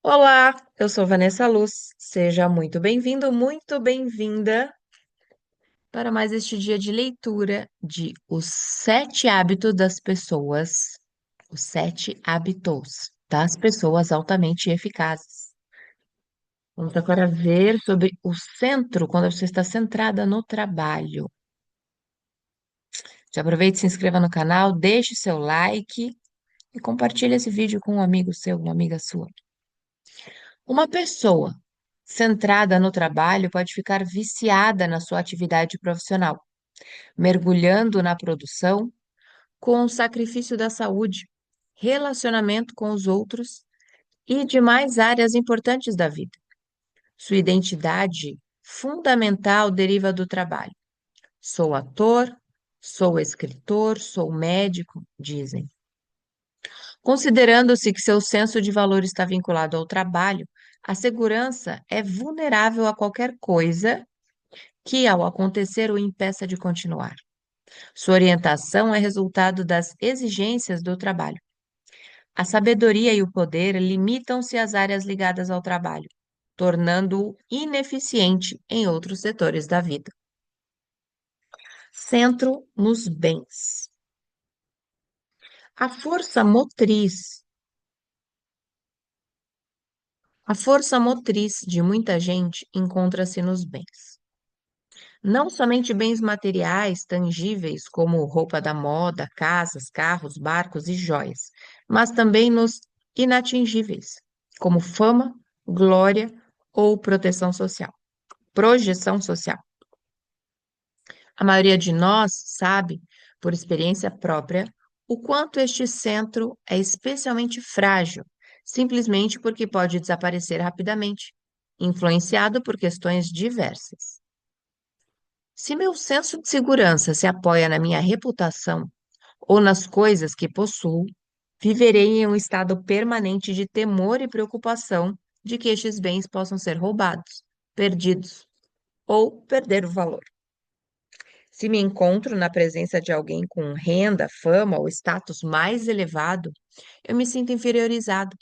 Olá, eu sou Vanessa Luz. Seja muito bem-vindo, muito bem-vinda para mais este dia de leitura de Os Sete Hábitos das Pessoas, os Sete Hábitos das Pessoas Altamente Eficazes. Vamos agora ver sobre o centro, quando você está centrada no trabalho. Já aproveite e se inscreva no canal, deixe seu like e compartilhe esse vídeo com um amigo seu, uma amiga sua. Uma pessoa centrada no trabalho pode ficar viciada na sua atividade profissional, mergulhando na produção com o sacrifício da saúde, relacionamento com os outros e demais áreas importantes da vida. Sua identidade fundamental deriva do trabalho. Sou ator, sou escritor, sou médico, dizem. Considerando-se que seu senso de valor está vinculado ao trabalho, a segurança é vulnerável a qualquer coisa que, ao acontecer, o impeça de continuar. Sua orientação é resultado das exigências do trabalho. A sabedoria e o poder limitam-se às áreas ligadas ao trabalho, tornando-o ineficiente em outros setores da vida. Centro nos bens. A força motriz, a força motriz de muita gente encontra-se nos bens. Não somente bens materiais, tangíveis, como roupa da moda, casas, carros, barcos e joias, mas também nos inatingíveis, como fama, glória ou projeção social. A maioria de nós sabe, por experiência própria, o quanto este centro é especialmente frágil, simplesmente porque pode desaparecer rapidamente, influenciado por questões diversas. Se meu senso de segurança se apoia na minha reputação ou nas coisas que possuo, viverei em um estado permanente de temor e preocupação de que estes bens possam ser roubados, perdidos ou perder o valor. Se me encontro na presença de alguém com renda, fama ou status mais elevado, eu me sinto inferiorizado.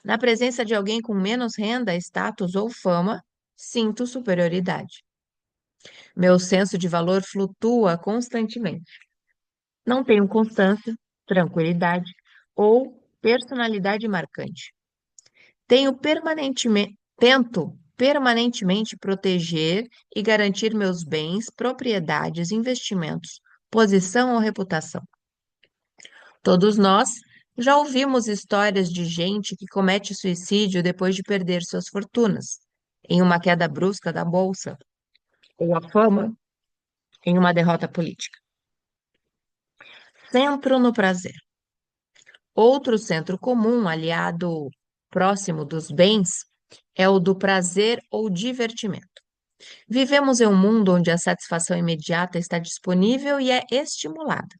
Na presença de alguém com menos renda, status ou fama, sinto superioridade. Meu senso de valor flutua constantemente. Não tenho constância, tranquilidade ou personalidade marcante. Tento permanentemente proteger e garantir meus bens, propriedades, investimentos, posição ou reputação. Todos nós já ouvimos histórias de gente que comete suicídio depois de perder suas fortunas, em uma queda brusca da bolsa, ou a fama em uma derrota política. Centro no prazer. Outro centro comum, aliado próximo dos bens, é o do prazer ou divertimento. Vivemos em um mundo onde a satisfação imediata está disponível e é estimulada.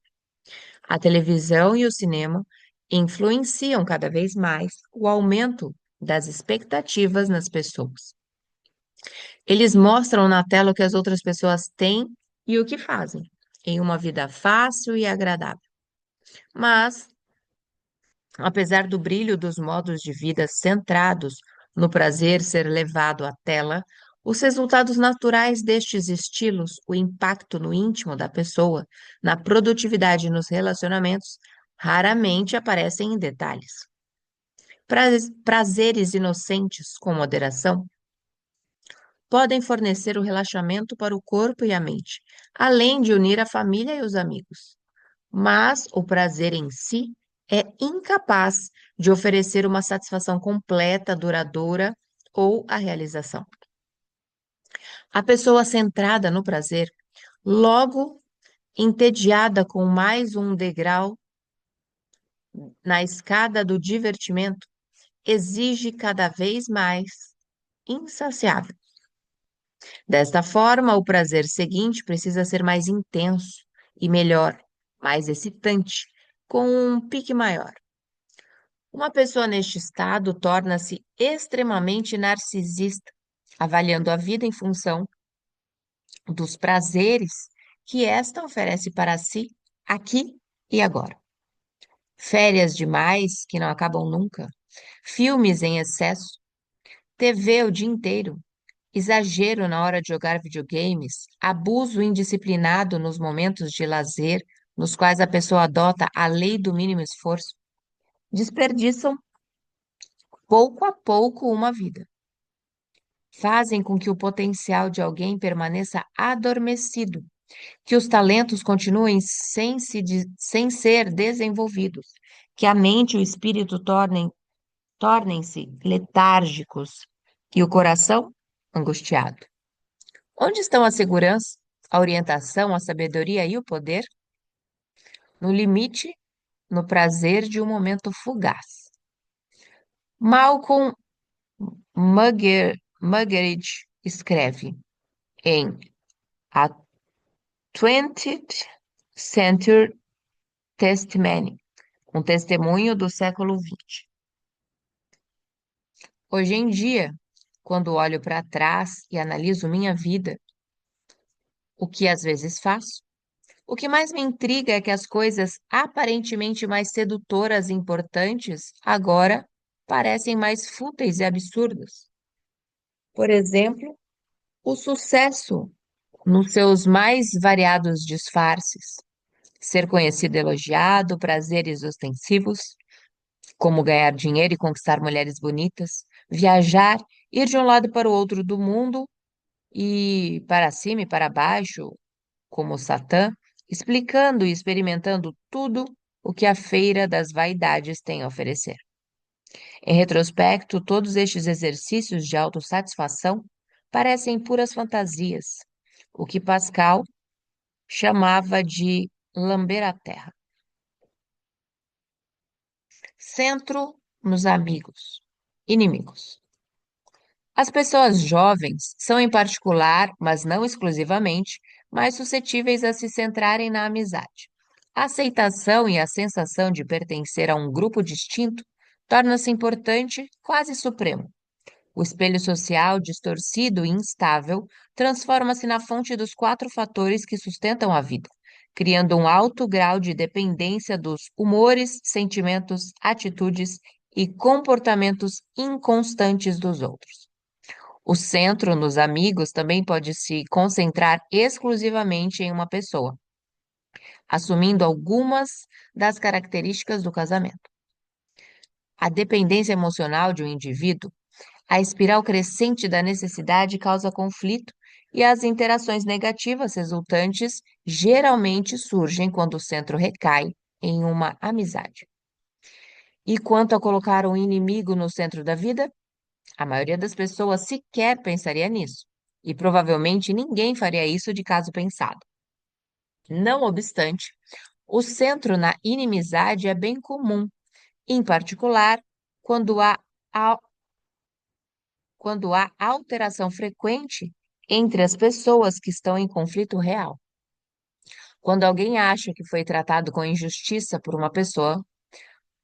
A televisão e o cinema influenciam cada vez mais o aumento das expectativas nas pessoas. Eles mostram na tela o que as outras pessoas têm e o que fazem, em uma vida fácil e agradável. Mas apesar do brilho dos modos de vida centrados no prazer ser levado à tela, os resultados naturais destes estilos, o impacto no íntimo da pessoa, na produtividade e nos relacionamentos, raramente aparecem em detalhes. Prazeres inocentes com moderação podem fornecer o relaxamento para o corpo e a mente, além de unir a família e os amigos. Mas o prazer em si é incapaz de oferecer uma satisfação completa, duradoura ou a realização. A pessoa centrada no prazer, logo entediada com mais um degrau na escada do divertimento, exige cada vez mais, insaciável. Desta forma, o prazer seguinte precisa ser mais intenso e melhor, mais excitante, com um pique maior. Uma pessoa neste estado torna-se extremamente narcisista, avaliando a vida em função dos prazeres que esta oferece para si, aqui e agora. Férias demais, que não acabam nunca, Filmes em excesso, TV o dia inteiro, exagero na hora de jogar videogames, abuso indisciplinado nos momentos de lazer, nos quais a pessoa adota a lei do mínimo esforço, desperdiçam pouco a pouco uma vida. Fazem com que o potencial de alguém permaneça adormecido, que os talentos continuem sem ser desenvolvidos, que a mente e o espírito tornem-se letárgicos e o coração angustiado. Onde estão a segurança, a orientação, a sabedoria e o poder? No limite, no prazer de um momento fugaz. Malcolm Muggeridge escreve em A 20th Century Testimony, um testemunho do século XX. Hoje em dia, quando olho para trás e analiso minha vida, o que às vezes faço, o que mais me intriga é que as coisas aparentemente mais sedutoras e importantes agora parecem mais fúteis e absurdas. Por exemplo, o sucesso nos seus mais variados disfarces, ser conhecido e elogiado, prazeres ostensivos, como ganhar dinheiro e conquistar mulheres bonitas, viajar, ir de um lado para o outro do mundo e para cima e para baixo, como Satã, explicando e experimentando tudo o que a feira das vaidades tem a oferecer. Em retrospecto, todos estes exercícios de autossatisfação parecem puras fantasias, o que Pascal chamava de lamber a terra. Centro nos amigos, inimigos. As pessoas jovens são, em particular, mas não exclusivamente, mais suscetíveis a se centrarem na amizade. A aceitação e a sensação de pertencer a um grupo distinto torna-se importante, quase supremo. O espelho social, distorcido e instável, transforma-se na fonte dos quatro fatores que sustentam a vida, criando um alto grau de dependência dos humores, sentimentos, atitudes e comportamentos inconstantes dos outros. O centro nos amigos também pode se concentrar exclusivamente em uma pessoa, assumindo algumas das características do casamento. A dependência emocional de um indivíduo, a espiral crescente da necessidade causa conflito e as interações negativas resultantes geralmente surgem quando o centro recai em uma amizade. E quanto a colocar um inimigo no centro da vida, a maioria das pessoas sequer pensaria nisso. E provavelmente ninguém faria isso de caso pensado. Não obstante, o centro na inimizade é bem comum, em particular quando há, quando há alteração frequente entre as pessoas que estão em conflito real. Quando alguém acha que foi tratado com injustiça por uma pessoa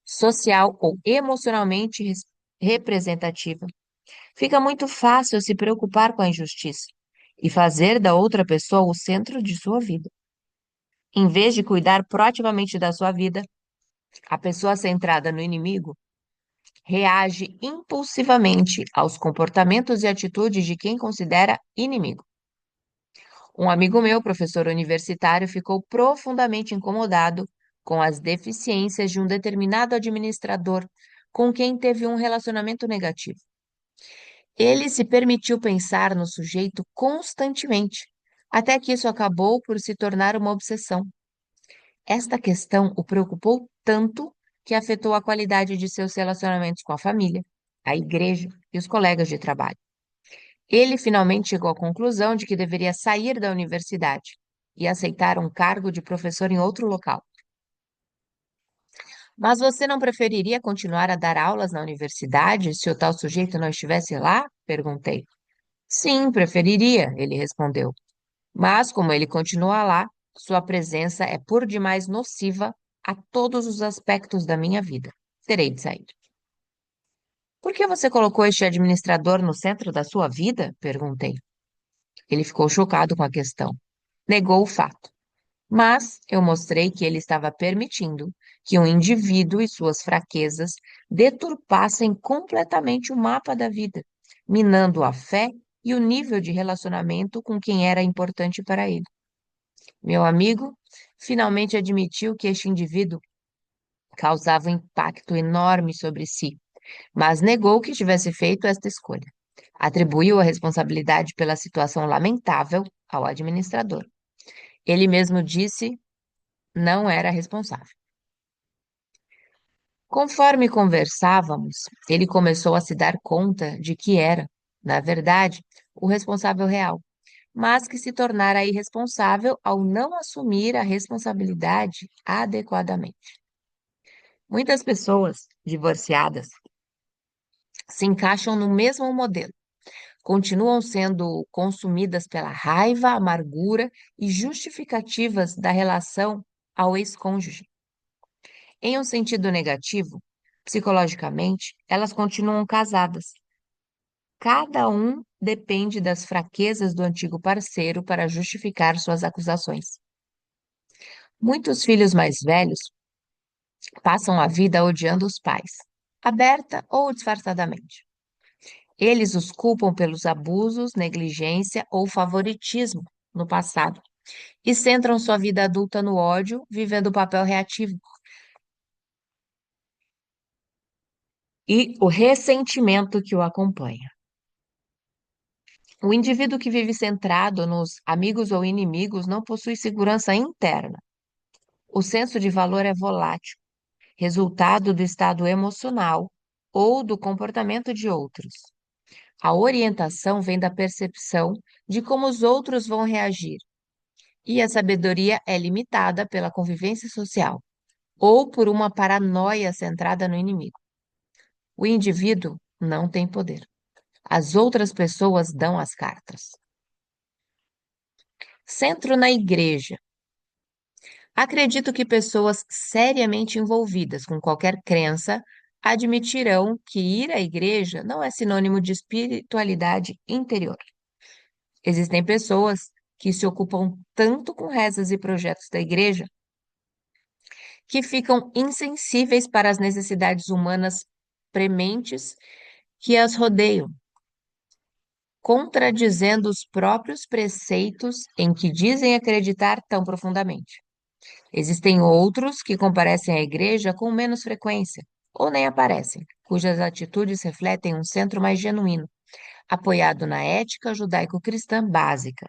social ou emocionalmente representativa, fica muito fácil se preocupar com a injustiça e fazer da outra pessoa o centro de sua vida. Em vez de cuidar proativamente da sua vida, a pessoa centrada no inimigo reage impulsivamente aos comportamentos e atitudes de quem considera inimigo. Um amigo meu, professor universitário, ficou profundamente incomodado com as deficiências de um determinado administrador com quem teve um relacionamento negativo. Ele se permitiu pensar no sujeito constantemente, até que isso acabou por se tornar uma obsessão. Esta questão o preocupou tanto que afetou a qualidade de seus relacionamentos com a família, a igreja e os colegas de trabalho. Ele finalmente chegou à conclusão de que deveria sair da universidade e aceitar um cargo de professor em outro local. Mas você não preferiria continuar a dar aulas na universidade se o tal sujeito não estivesse lá? Perguntei. Sim, preferiria, ele respondeu. Mas, como ele continua lá, sua presença é por demais nociva a todos os aspectos da minha vida. Terei de sair. Por que você colocou este administrador no centro da sua vida? Perguntei. Ele ficou chocado com a questão. Negou o fato. Mas eu mostrei que ele estava permitindo que um indivíduo e suas fraquezas deturpassem completamente o mapa da vida, minando a fé e o nível de relacionamento com quem era importante para ele. Meu amigo finalmente admitiu que este indivíduo causava um impacto enorme sobre si, mas negou que tivesse feito esta escolha. Atribuiu a responsabilidade pela situação lamentável ao administrador. Ele mesmo disse não era responsável. Conforme conversávamos, ele começou a se dar conta de que era, na verdade, o responsável real, mas que se tornara irresponsável ao não assumir a responsabilidade adequadamente. Muitas pessoas divorciadas se encaixam no mesmo modelo, continuam sendo consumidas pela raiva, amargura e justificativas da relação ao ex-cônjuge. Em um sentido negativo, psicologicamente, elas continuam casadas. Cada um depende das fraquezas do antigo parceiro para justificar suas acusações. Muitos filhos mais velhos passam a vida odiando os pais, aberta ou disfarçadamente. Eles os culpam pelos abusos, negligência ou favoritismo no passado e centram sua vida adulta no ódio, vivendo o papel reativo. E o ressentimento que o acompanha. O indivíduo que vive centrado nos amigos ou inimigos não possui segurança interna. O senso de valor é volátil, resultado do estado emocional ou do comportamento de outros. A orientação vem da percepção de como os outros vão reagir, e a sabedoria é limitada pela convivência social ou por uma paranoia centrada no inimigo. O indivíduo não tem poder. As outras pessoas dão as cartas. Centro na igreja. Acredito que pessoas seriamente envolvidas com qualquer crença admitirão que ir à igreja não é sinônimo de espiritualidade interior. Existem pessoas que se ocupam tanto com rezas e projetos da igreja que ficam insensíveis para as necessidades humanas prementes que as rodeiam, contradizendo os próprios preceitos em que dizem acreditar tão profundamente. Existem outros que comparecem à igreja com menos frequência, ou nem aparecem, cujas atitudes refletem um centro mais genuíno, apoiado na ética judaico-cristã básica.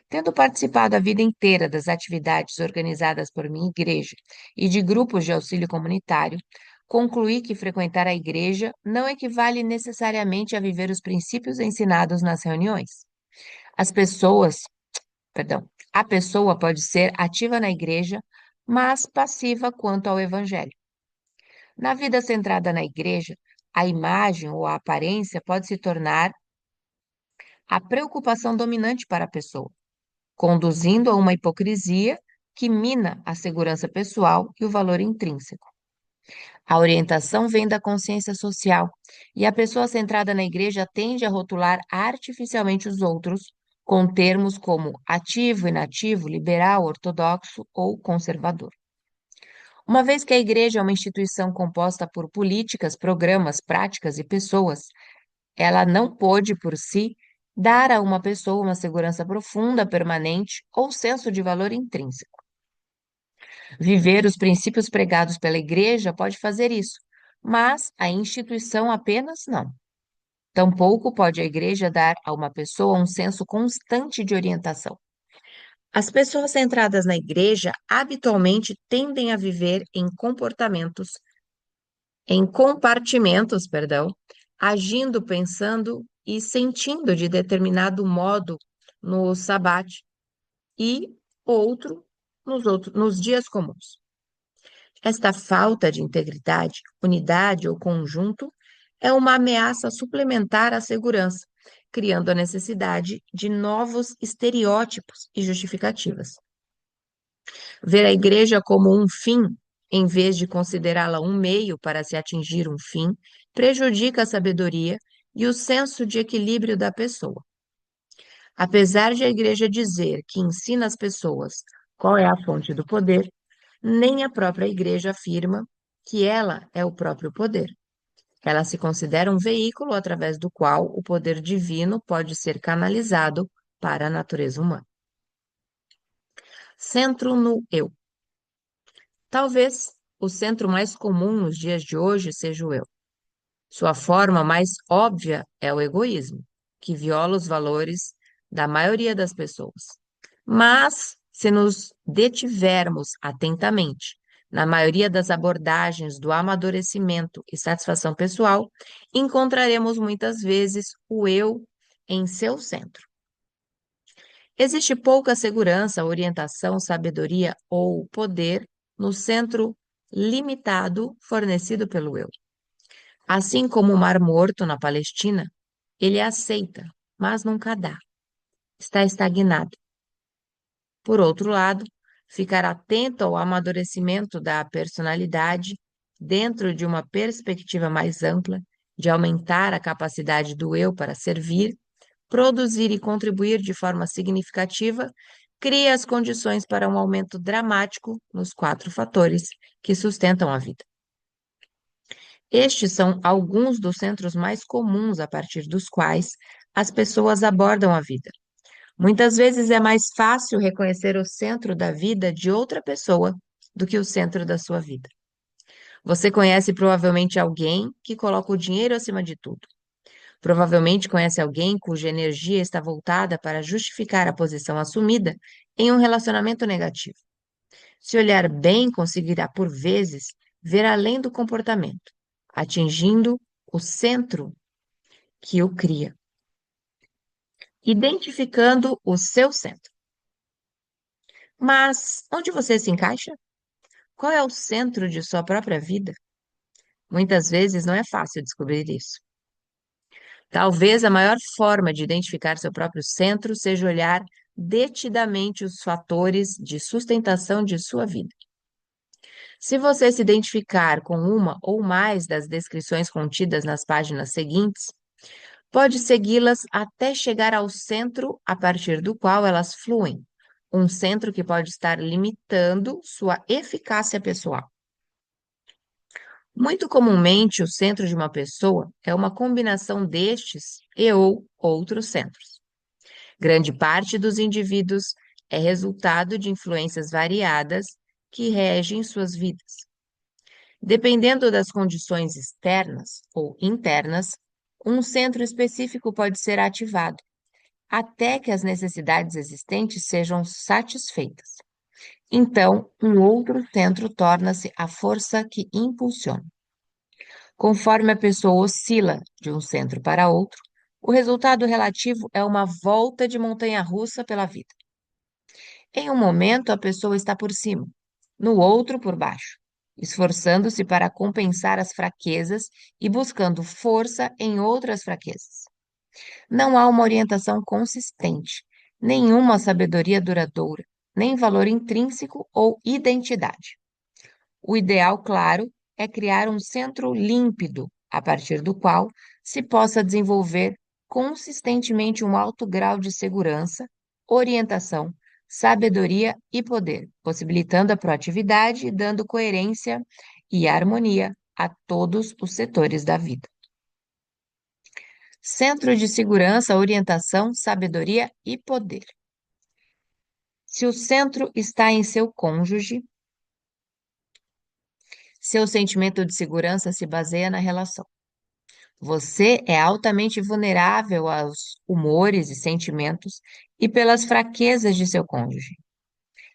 Tendo participado a vida inteira das atividades organizadas por minha igreja e de grupos de auxílio comunitário, concluí que frequentar a igreja não equivale necessariamente a viver os princípios ensinados nas reuniões. As pessoas, perdão, a pessoa pode ser ativa na igreja, mas passiva quanto ao evangelho. Na vida centrada na igreja, a imagem ou a aparência pode se tornar a preocupação dominante para a pessoa, conduzindo a uma hipocrisia que mina a segurança pessoal e o valor intrínseco. A orientação vem da consciência social, e a pessoa centrada na igreja tende a rotular artificialmente os outros com termos como ativo, inativo, liberal, ortodoxo ou conservador. Uma vez que a igreja é uma instituição composta por políticas, programas, práticas e pessoas, ela não pode, por si, dar a uma pessoa uma segurança profunda, permanente ou senso de valor intrínseco. Viver os princípios pregados pela igreja pode fazer isso, mas a instituição apenas não. Tampouco pode a igreja dar a uma pessoa um senso constante de orientação. As pessoas centradas na igreja habitualmente tendem a viver em compartimentos, perdão, agindo, pensando e sentindo de determinado modo no sabate e nos dias comuns. Esta falta de integridade, unidade ou conjunto é uma ameaça suplementar à segurança, criando a necessidade de novos estereótipos e justificativas. Ver a igreja como um fim, em vez de considerá-la um meio para se atingir um fim, prejudica a sabedoria e o senso de equilíbrio da pessoa. Apesar de a igreja dizer que ensina as pessoas qual é a fonte do poder, Nem a própria igreja afirma que ela é o próprio poder. Ela se considera um veículo através do qual o poder divino pode ser canalizado para a natureza humana. Centro no eu. Talvez o centro mais comum nos dias de hoje seja o eu. Sua forma mais óbvia é o egoísmo, que viola os valores da maioria das pessoas. Mas, se nos detivermos atentamente na maioria das abordagens do amadurecimento e satisfação pessoal, encontraremos muitas vezes o eu em seu centro. Existe pouca segurança, orientação, sabedoria ou poder no centro limitado fornecido pelo eu. Assim como o Mar Morto na Palestina, ele aceita, mas nunca dá. Está estagnado. Por outro lado, ficar atento ao amadurecimento da personalidade dentro de uma perspectiva mais ampla, de aumentar a capacidade do eu para servir, produzir e contribuir de forma significativa, cria as condições para um aumento dramático nos quatro fatores que sustentam a vida. Estes são alguns dos centros mais comuns a partir dos quais as pessoas abordam a vida. Muitas vezes é mais fácil reconhecer o centro da vida de outra pessoa do que o centro da sua vida. Você conhece provavelmente alguém que coloca o dinheiro acima de tudo. Provavelmente conhece alguém cuja energia está voltada para justificar a posição assumida em um relacionamento negativo. Se olhar bem, conseguirá, por vezes, ver além do comportamento, atingindo o centro que o cria, identificando o seu centro. Mas onde você se encaixa? Qual é o centro de sua própria vida? Muitas vezes não é fácil descobrir isso. Talvez a maior forma de identificar seu próprio centro seja olhar detidamente os fatores de sustentação de sua vida. Se você se identificar com uma ou mais das descrições contidas nas páginas seguintes, pode segui-las até chegar ao centro a partir do qual elas fluem, um centro que pode estar limitando sua eficácia pessoal. Muito comumente, o centro de uma pessoa é uma combinação destes e ou outros centros. Grande parte dos indivíduos é resultado de influências variadas que regem suas vidas. Dependendo das condições externas ou internas, um centro específico pode ser ativado, até que as necessidades existentes sejam satisfeitas. Então, um outro centro torna-se a força que impulsiona. Conforme a pessoa oscila de um centro para outro, o resultado relativo é uma volta de montanha-russa pela vida. Em um momento, a pessoa está por cima, no outro, por baixo, esforçando-se para compensar as fraquezas e buscando força em outras fraquezas. Não há uma orientação consistente, nenhuma sabedoria duradoura, nem valor intrínseco ou identidade. O ideal, claro, é criar um centro límpido, a partir do qual se possa desenvolver consistentemente um alto grau de segurança, orientação, sabedoria e poder, possibilitando a proatividade e dando coerência e harmonia a todos os setores da vida. Centro de segurança, orientação, sabedoria e poder. Se o centro está em seu cônjuge, seu sentimento de segurança se baseia na relação. Você é altamente vulnerável aos humores e sentimentos e pelas fraquezas de seu cônjuge.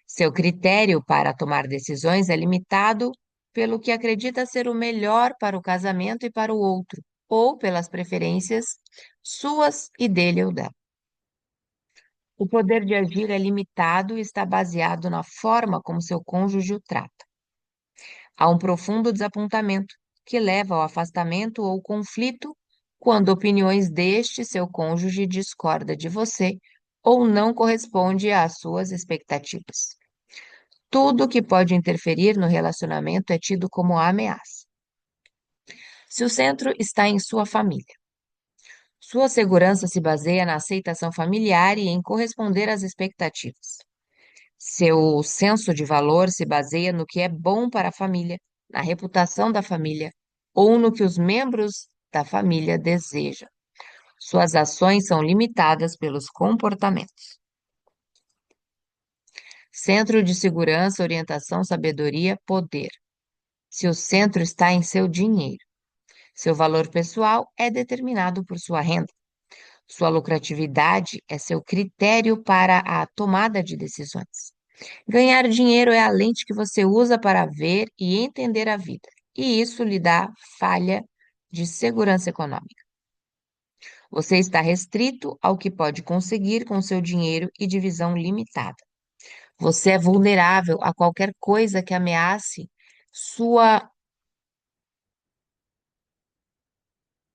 Seu critério para tomar decisões é limitado pelo que acredita ser o melhor para o casamento e para o outro, ou pelas preferências suas e dele ou dela. O poder de agir é limitado e está baseado na forma como seu cônjuge o trata. Há um profundo desapontamento que leva ao afastamento ou conflito quando opiniões deste seu cônjuge discorda de você ou não corresponde às suas expectativas. Tudo que pode interferir no relacionamento é tido como ameaça. Se o centro está em sua família, sua segurança se baseia na aceitação familiar e em corresponder às expectativas. Seu senso de valor se baseia no que é bom para a família, na reputação da família ou no que os membros da família desejam. Suas ações são limitadas pelos comportamentos. Centro de segurança, orientação, sabedoria, poder. Se o centro está em seu dinheiro, seu valor pessoal é determinado por sua renda. Sua lucratividade é seu critério para a tomada de decisões. Ganhar dinheiro é a lente que você usa para ver e entender a vida, e isso lhe dá falha de segurança econômica. Você está restrito ao que pode conseguir com seu dinheiro e de visão limitada. Você é vulnerável a qualquer coisa que ameace sua.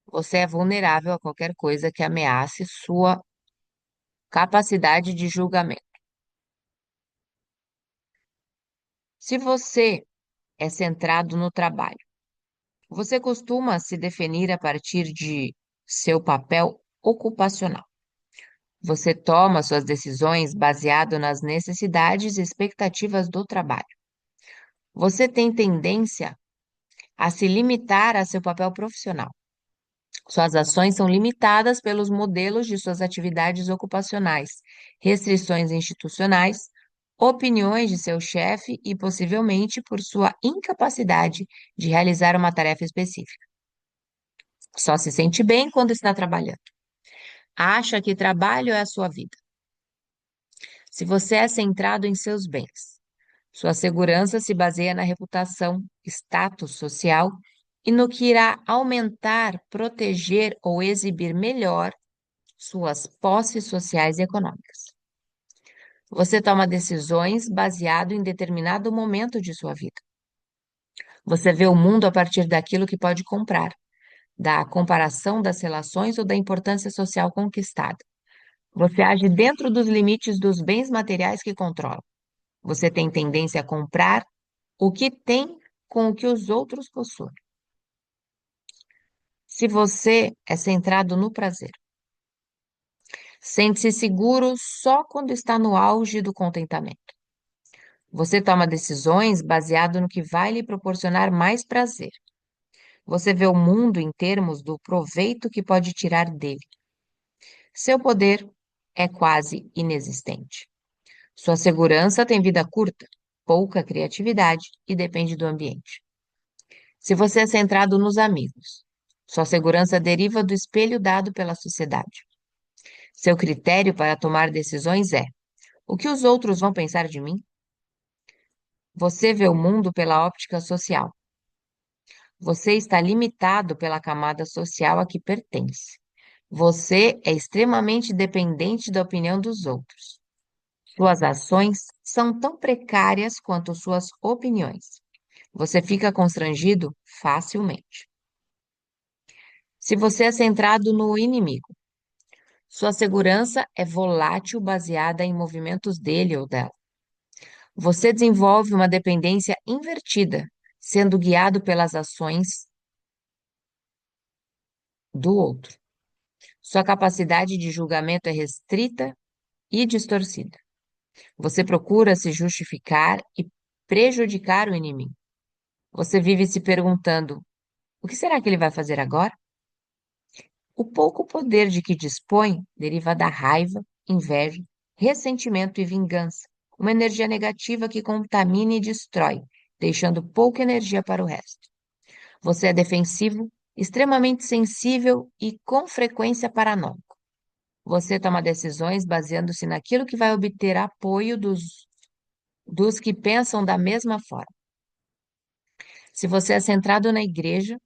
Você é vulnerável a qualquer coisa que ameace sua capacidade de julgamento. Se você é centrado no trabalho, você costuma se definir a partir de seu papel ocupacional. Você toma suas decisões baseado nas necessidades e expectativas do trabalho. Você tem tendência a se limitar a seu papel profissional. Suas ações são limitadas pelos modelos de suas atividades ocupacionais, restrições institucionais, opiniões de seu chefe e possivelmente por sua incapacidade de realizar uma tarefa específica. Só se sente bem quando está trabalhando. Acha que trabalho é a sua vida. Se você é centrado em seus bens, sua segurança se baseia na reputação, status social e no que irá aumentar, proteger ou exibir melhor suas posses sociais e econômicas. Você toma decisões baseado em determinado momento de sua vida. Você vê o mundo a partir daquilo que pode comprar, da comparação das relações ou da importância social conquistada. Você age dentro dos limites dos bens materiais que controla. Você tem tendência a comprar o que tem com o que os outros possuem. Se você é centrado no prazer, sente-se seguro só quando está no auge do contentamento. Você toma decisões baseado no que vai lhe proporcionar mais prazer. Você vê o mundo em termos do proveito que pode tirar dele. Seu poder é quase inexistente. Sua segurança tem vida curta, pouca criatividade e depende do ambiente. Se você é centrado nos amigos, sua segurança deriva do espelho dado pela sociedade. Seu critério para tomar decisões é: o que os outros vão pensar de mim? Você vê o mundo pela óptica social. Você está limitado pela camada social a que pertence. Você é extremamente dependente da opinião dos outros. Suas ações são tão precárias quanto suas opiniões. Você fica constrangido facilmente. Se você é centrado no inimigo, sua segurança é volátil baseada em movimentos dele ou dela. Você desenvolve uma dependência invertida, sendo guiado pelas ações do outro. Sua capacidade de julgamento é restrita e distorcida. Você procura se justificar e prejudicar o inimigo. Você vive se perguntando: o que será que ele vai fazer agora? O pouco poder de que dispõe deriva da raiva, inveja, ressentimento e vingança, uma energia negativa que contamina e destrói, deixando pouca energia para o resto. Você é defensivo, extremamente sensível e com frequência paranoico. Você toma decisões baseando-se naquilo que vai obter apoio dos que pensam da mesma forma. Se você é centrado na igreja,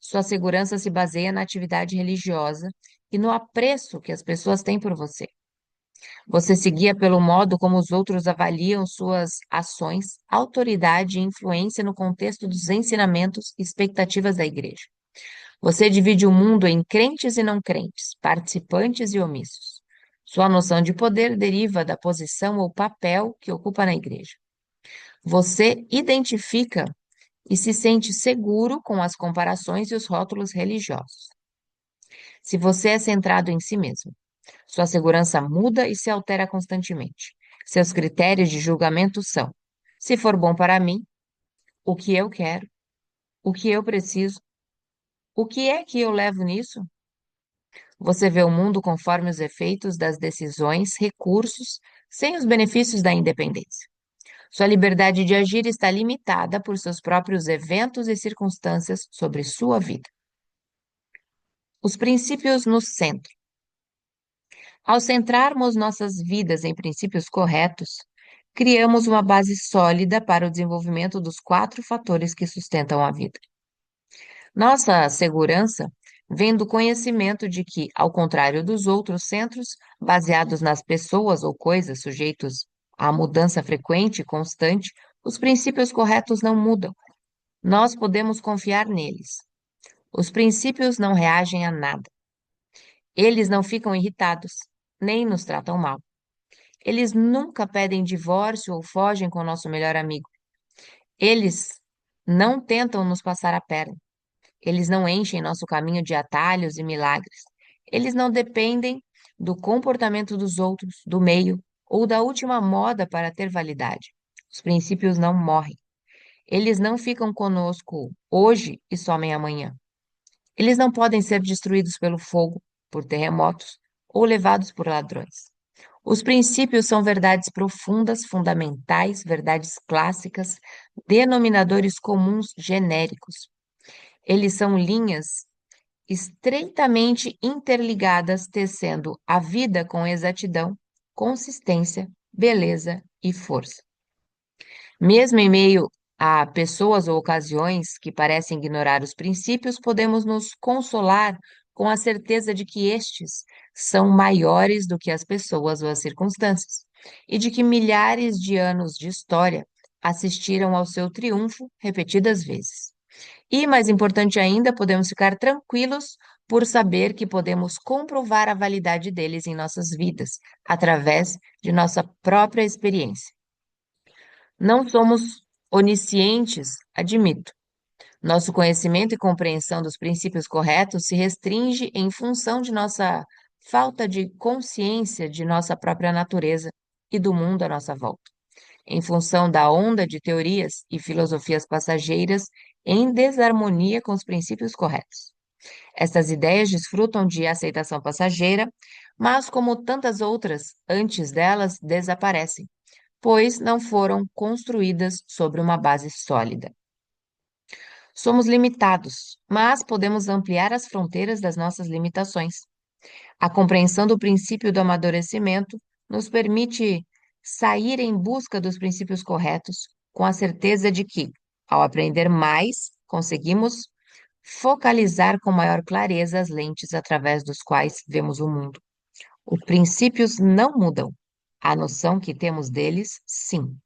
sua segurança se baseia na atividade religiosa e no apreço que as pessoas têm por você. Você se guia pelo modo como os outros avaliam suas ações, autoridade e influência no contexto dos ensinamentos e expectativas da igreja. Você divide o mundo em crentes e não crentes, participantes e omissos. Sua noção de poder deriva da posição ou papel que ocupa na igreja. Você identifica e se sente seguro com as comparações e os rótulos religiosos. Se você é centrado em si mesmo, sua segurança muda e se altera constantemente. Seus critérios de julgamento são: se for bom para mim, o que eu quero, o que eu preciso, o que é que eu levo nisso? Você vê o mundo conforme os efeitos das decisões, recursos, sem os benefícios da independência. Sua liberdade de agir está limitada por seus próprios eventos e circunstâncias sobre sua vida. Os princípios no centro. Ao centrarmos nossas vidas em princípios corretos, criamos uma base sólida para o desenvolvimento dos quatro fatores que sustentam a vida. Nossa segurança vem do conhecimento de que, ao contrário dos outros centros, baseados nas pessoas ou coisas sujeitos à mudança frequente e constante, os princípios corretos não mudam. Nós podemos confiar neles. Os princípios não reagem a nada. Eles não ficam irritados, nem nos tratam mal. Eles nunca pedem divórcio ou fogem com nosso melhor amigo. Eles não tentam nos passar a perna. Eles não enchem nosso caminho de atalhos e milagres. Eles não dependem do comportamento dos outros, do meio ou da última moda para ter validade. Os princípios não morrem. Eles não ficam conosco hoje e somem amanhã. Eles não podem ser destruídos pelo fogo, por terremotos ou levados por ladrões. Os princípios são verdades profundas, fundamentais, verdades clássicas, denominadores comuns genéricos. Eles são linhas estreitamente interligadas, tecendo a vida com exatidão, consistência, beleza e força. Mesmo em meio a pessoas ou ocasiões que parecem ignorar os princípios, podemos nos consolar com a certeza de que estes são maiores do que as pessoas ou as circunstâncias, e de que milhares de anos de história assistiram ao seu triunfo repetidas vezes. E, mais importante ainda, podemos ficar tranquilos por saber que podemos comprovar a validade deles em nossas vidas, através de nossa própria experiência. Não somos oniscientes, admito. Nosso conhecimento e compreensão dos princípios corretos se restringe em função de nossa falta de consciência de nossa própria natureza e do mundo à nossa volta, em função da onda de teorias e filosofias passageiras em desarmonia com os princípios corretos. Estas ideias desfrutam de aceitação passageira, mas, como tantas outras antes delas, desaparecem, pois não foram construídas sobre uma base sólida. Somos limitados, mas podemos ampliar as fronteiras das nossas limitações. A compreensão do princípio do amadurecimento nos permite sair em busca dos princípios corretos, com a certeza de que, ao aprender mais, conseguimos focalizar com maior clareza as lentes através dos quais vemos o mundo. Os princípios não mudam. A noção que temos deles, sim.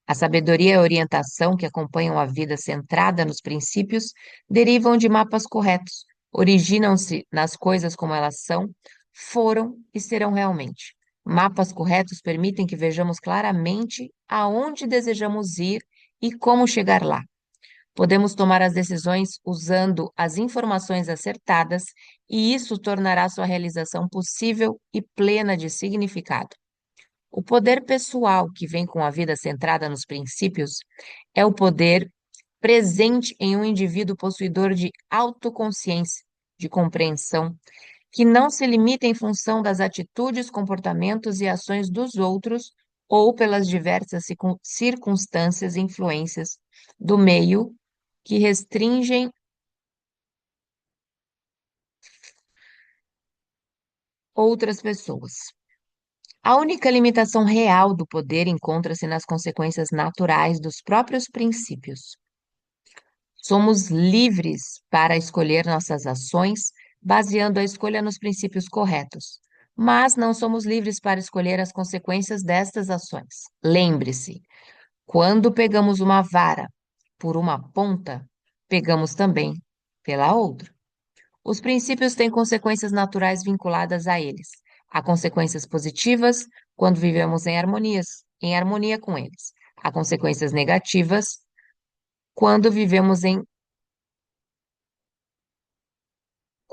A sabedoria e a orientação que acompanham a vida centrada nos princípios derivam de mapas corretos, originam-se nas coisas como elas são, foram e serão realmente. Mapas corretos permitem que vejamos claramente aonde desejamos ir e como chegar lá. Podemos tomar as decisões usando as informações acertadas, e isso tornará sua realização possível e plena de significado. O poder pessoal que vem com a vida centrada nos princípios é o poder presente em um indivíduo possuidor de autoconsciência, de compreensão, que não se limita em função das atitudes, comportamentos e ações dos outros ou pelas diversas circunstâncias e influências do meio que restringem outras pessoas. A única limitação real do poder encontra-se nas consequências naturais dos próprios princípios. Somos livres para escolher nossas ações, baseando a escolha nos princípios corretos, mas não somos livres para escolher as consequências destas ações. Lembre-se, quando pegamos uma vara por uma ponta, pegamos também pela outra. Os princípios têm consequências naturais vinculadas a eles. Há consequências positivas quando vivemos em harmonia com eles. Há consequências negativas quando vivemos em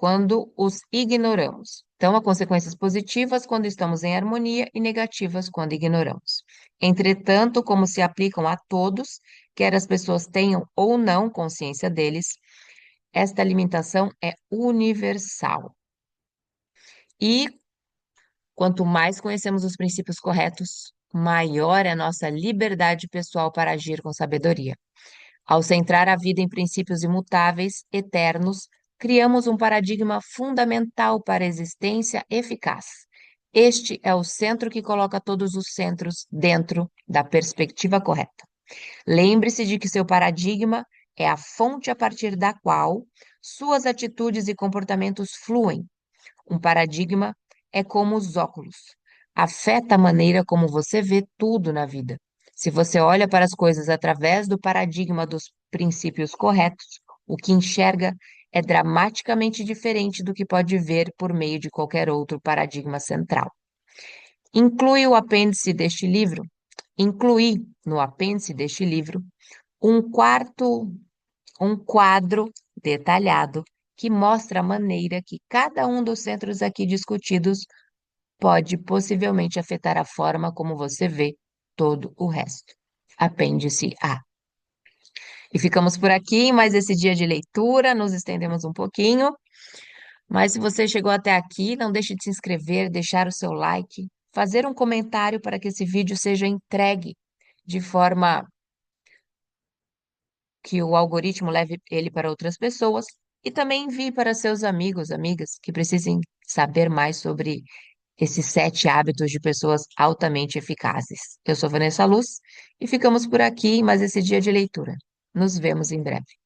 quando os ignoramos. Então, há consequências positivas quando estamos em harmonia e negativas quando ignoramos. Entretanto, como se aplicam a todos, quer as pessoas tenham ou não consciência deles, esta limitação é universal. E quanto mais conhecemos os princípios corretos, maior é a nossa liberdade pessoal para agir com sabedoria. Ao centrar a vida em princípios imutáveis, eternos, criamos um paradigma fundamental para a existência eficaz. Este é o centro que coloca todos os centros dentro da perspectiva correta. Lembre-se de que seu paradigma é a fonte a partir da qual suas atitudes e comportamentos fluem. Um paradigma é como os óculos. Afeta a maneira como você vê tudo na vida. Se você olha para as coisas através do paradigma dos princípios corretos, o que enxerga é dramaticamente diferente do que pode ver por meio de qualquer outro paradigma central. Inclui o apêndice deste livro, incluí no apêndice deste livro um quarto, um quadro detalhado que mostra a maneira que cada um dos centros aqui discutidos pode possivelmente afetar a forma como você vê todo o resto. Apêndice A. E ficamos por aqui em mais esse dia de leitura, nos estendemos um pouquinho, mas se você chegou até aqui, não deixe de se inscrever, deixar o seu like, fazer um comentário para que esse vídeo seja entregue de forma que o algoritmo leve ele para outras pessoas e também envie para seus amigos, amigas que precisem saber mais sobre esses 7 hábitos de pessoas altamente eficazes. Eu sou Vanessa Luz e ficamos por aqui em mais esse dia de leitura. Nos vemos em breve.